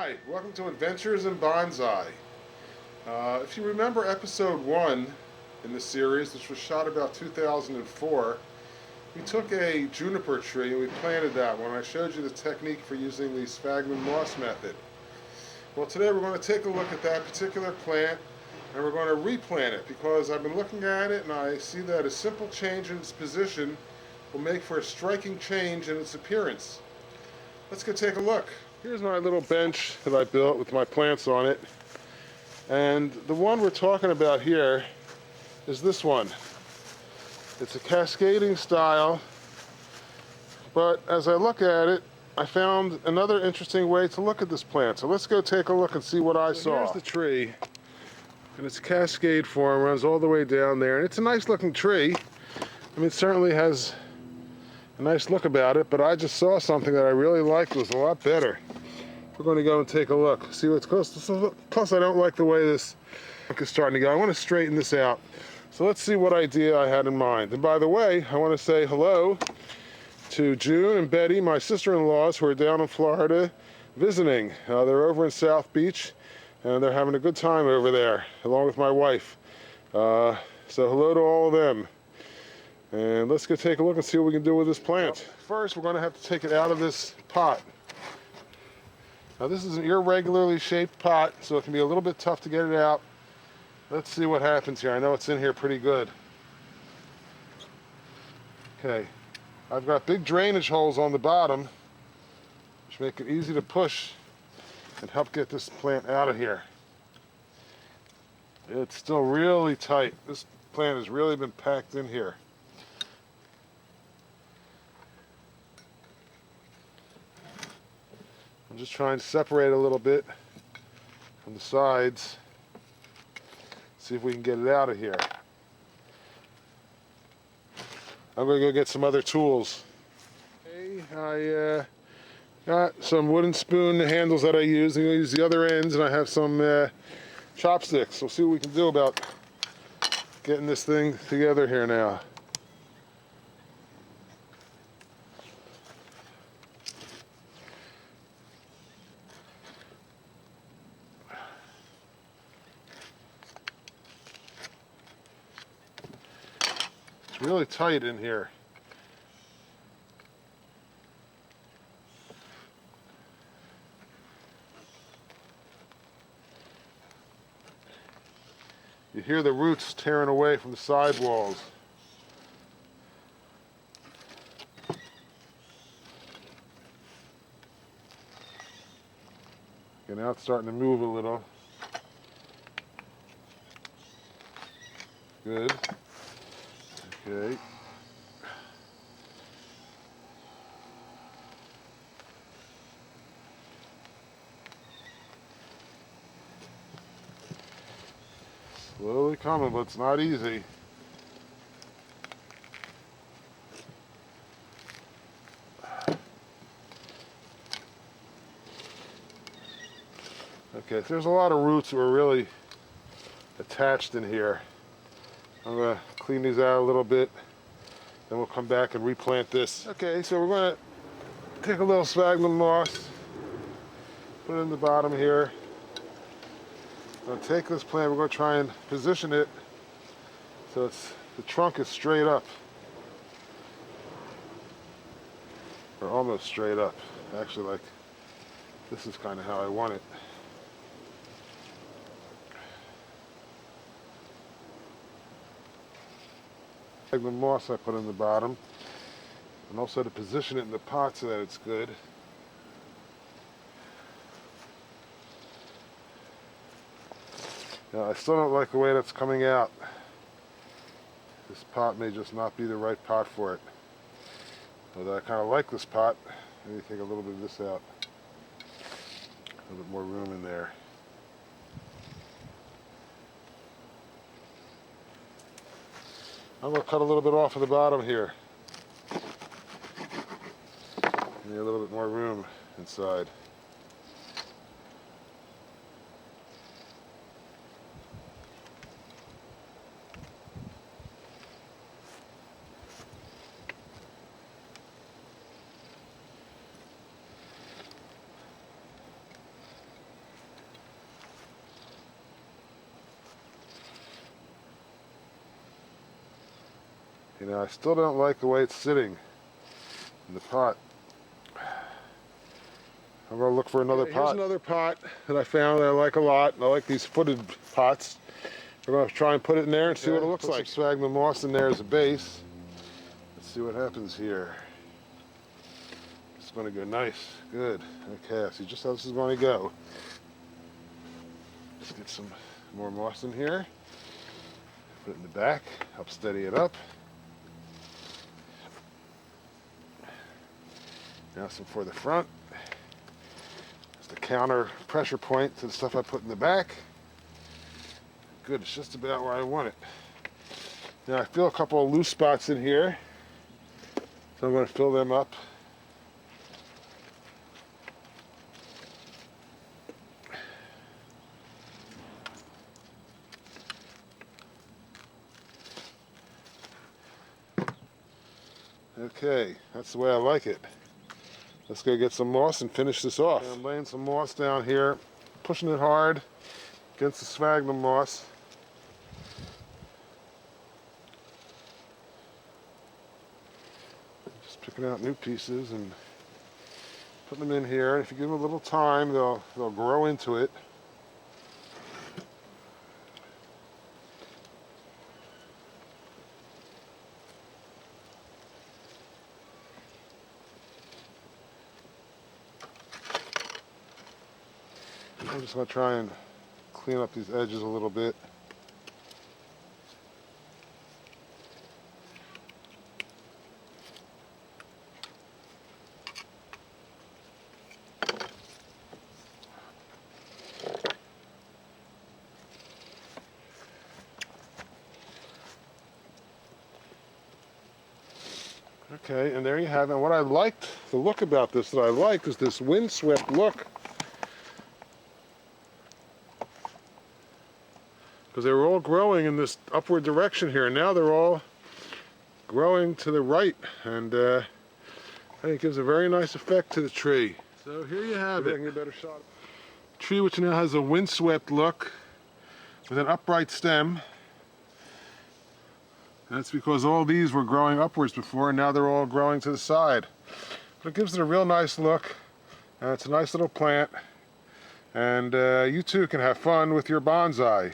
Hi, welcome to Adventures in Bonsai. If you remember episode 1 in the series, which was shot about 2004, we took a juniper tree and we planted that one. I showed you the technique for using the sphagnum moss method. Well, today we're going to take a look at that particular plant and we're going to replant it because I've been looking at it and I see that a simple change in its position will make for a striking change in its appearance. Let's go take a look. Here's my little bench that I built with my plants on it. And the one we're talking about here is this one. It's a cascading style, but as I look at it, I found another interesting way to look at this plant. So let's go take a look and see what I saw. Here's the tree, and it's cascade form, runs all the way down there. And it's a nice looking tree. I mean, it certainly has a nice look about it, but I just saw something that I really liked was a lot better. We're going to go and take a look, see what's close. Plus, I don't like the way this is starting to go. I want to straighten this out. So let's see what idea I had in mind. And by the way, I want to say hello to June and Betty, my sister-in-laws, who are down in Florida visiting. They're over in South Beach, and they're having a good time over there, along with my wife. So hello to all of them. And let's go take a look and see what we can do with this plant. First, we're going to have to take it out of this pot. Now, this is an irregularly shaped pot, so it can be a little bit tough to get it out. Let's see what happens here. I know it's in here pretty good. Okay, I've got big drainage holes on the bottom, which make it easy to push and help get this plant out of here. It's still really tight. This plant has really been packed in here. I'm just trying to separate a little bit from the sides. See if we can get it out of here. I'm going to go get some other tools. Okay, I got some wooden spoon handles that I use. I'm going to use the other ends, and I have some chopsticks. We'll see what we can do about getting this thing together here now. Really tight in here. You hear the roots tearing away from the side walls. Okay, now it's starting to move a little. Good. Okay. Slowly coming, but it's not easy. Okay, there's a lot of roots that are really attached in here. I'm going to clean these out a little bit, then we'll come back and replant this. Okay, so we're going to take a little sphagnum moss, put it in the bottom here. I'm going to take this plant, we're going to try and position it so the trunk is straight up. Or almost straight up. Actually, like, this is kind of how I want it. The moss I put in the bottom, and also to position it in the pot so that it's good. Now, I still don't like the way that's coming out. This pot may just not be the right pot for it. Although I kind of like this pot. Let me take a little bit of this out. A little bit more room in there. I'm going to cut a little bit off of the bottom here. Need a little bit more room inside. Now I still don't like the way it's sitting in the pot. I'm going to look for another pot. Here's another pot that I found that I like a lot. I like these footed pots. We're going to try and put it in there and see what it looks like. Some sphagnum moss in there as a base. Let's see what happens here. It's going to go nice. Good. Okay, see just how this is going to go. Let's get some more moss in here. Put it in the back. Help steady it up. Now some for the front. It's the counter pressure point to the stuff I put in the back. Good, it's just about where I want it. Now I feel a couple of loose spots in here, so I'm going to fill them up. Okay, that's the way I like it. Let's go get some moss and finish this off. I'm laying some moss down here, pushing it hard against the sphagnum moss. Just picking out new pieces and putting them in here. If you give them a little time, they'll grow into it. I'm just going to try and clean up these edges a little bit. Okay, and there you have it. And what I liked, the look about this that I like is this windswept look. Because they were all growing in this upward direction here, and now they're all growing to the right, and I think it gives a very nice effect to the tree. So here you have it. A better shot. Tree which now has a windswept look with an upright stem. That's because all these were growing upwards before, and now they're all growing to the side. But it gives it a real nice look, and it's a nice little plant, and you too can have fun with your bonsai.